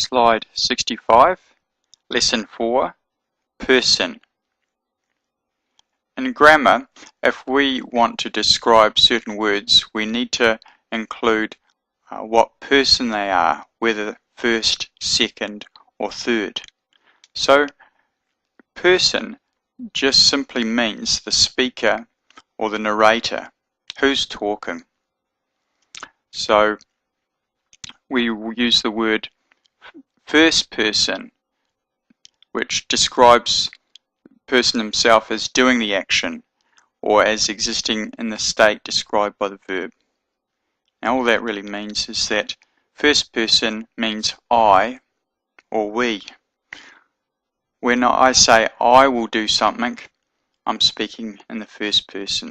Slide 65, Lesson 4, Person. In grammar, if we want to describe certain words, we need to include what person they are, whether first, second, or third. So, person just simply means the speaker or the narrator, who's talking. So, we will use the word first person, which describes the person himself as doing the action or as existing in the state described by the verb. Now all that really means is that first person means I or we. When I say I will do something, I'm speaking in the first person.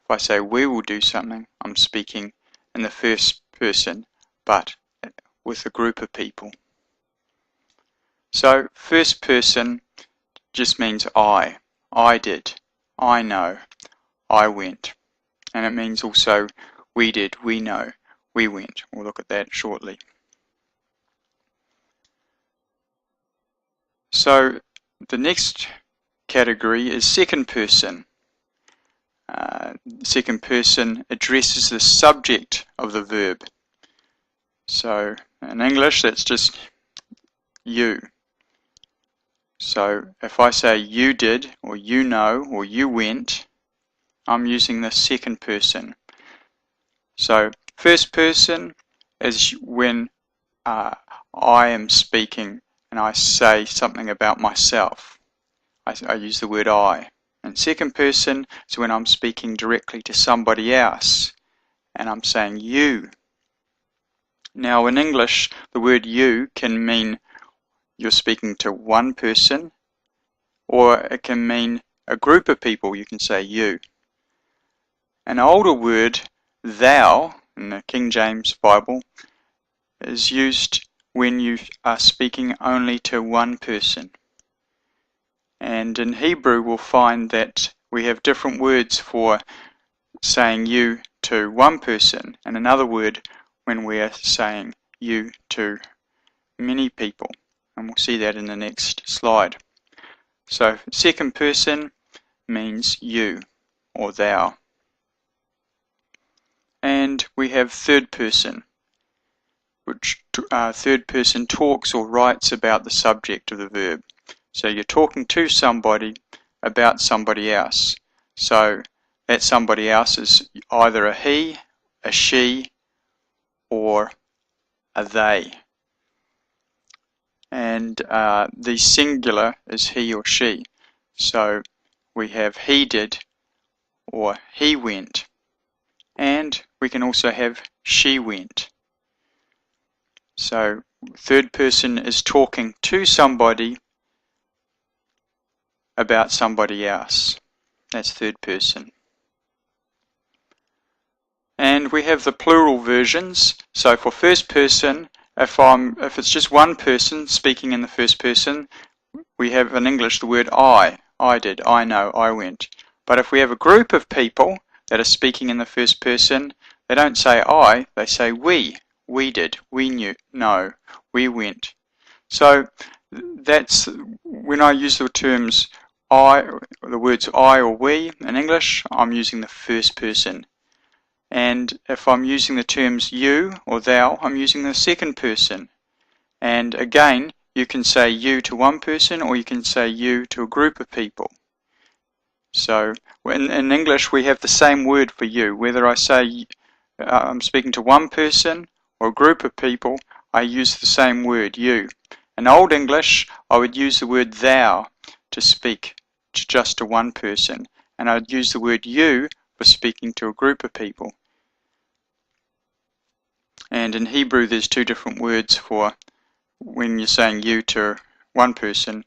If I say we will do something, I'm speaking in the first person, but with a group of people. So first person just means I did, I know, I went. And it means also we did, we know, we went. We'll look at that shortly. So the next category is second person. Second person addresses the subject of the verb. So in English that's just you. So if I say you did, or you know, or you went, I'm using the second person. So first person is when I am speaking and I say something about myself. I use the word I. And second person is when I'm speaking directly to somebody else and I'm saying you. Now in English, the word you can mean you're speaking to one person, or it can mean a group of people. You can say you. An older word, thou, in the King James Bible, is used when you are speaking only to one person. And in Hebrew we'll find that we have different words for saying you to one person, and another word when we are saying you to many people. And we'll see that in the next slide. So second person means you or thou. And we have third person, which third person talks or writes about the subject of the verb. So you're talking to somebody about somebody else. So that somebody else is either a he, a she, or a they. And the singular is he or she. So we have he did or he went. And we can also have she went. So third person is talking to somebody about somebody else. That's third person. And we have the plural versions. So for first person, if it's just one person speaking in the first person, we have in English the word I did, I know, I went. But if we have a group of people that are speaking in the first person, they don't say I, they say we did, we knew, no, we went. So that's when I use the terms the words I or we in English, I'm using the first person. And if I'm using the terms you or thou, I'm using the second person. And again, you can say you to one person or you can say you to a group of people. So in English we have the same word for you. Whether I say I'm speaking to one person or a group of people, I use the same word, you. In Old English, I would use the word thou to speak just to one person, and I'd use the word you for speaking to a group of people. And in Hebrew there's two different words for when you're saying you to one person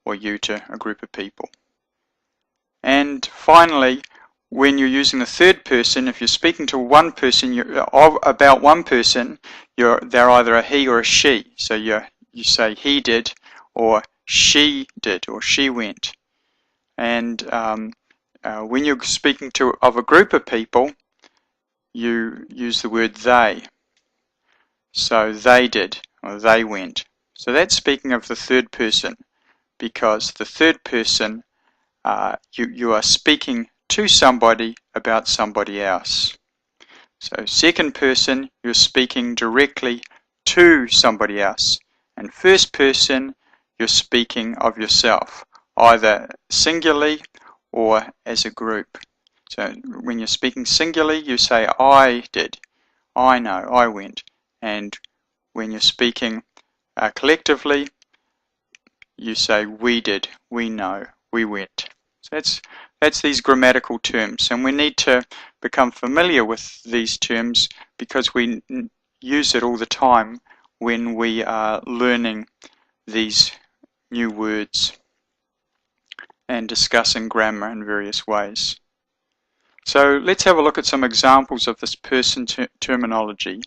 or you to a group of people. And finally, when you're using the third person, if you're speaking to one person, about one person, they're either a he or a she. So you say he did, or she did, or she went. And when you're speaking of a group of people, you use the word they. So they did, or they went. So that's speaking of the third person, because the third person, you are speaking to somebody about somebody else. So second person, you're speaking directly to somebody else. And first person, you're speaking of yourself, either singularly or as a group. So when you're speaking singularly, you say I did, I know, I went. And when you're speaking collectively, you say we did, we know, we went. So that's these grammatical terms, and we need to become familiar with these terms because we use it all the time when we are learning these new words and discussing grammar in various ways. So let's have a look at some examples of this person terminology.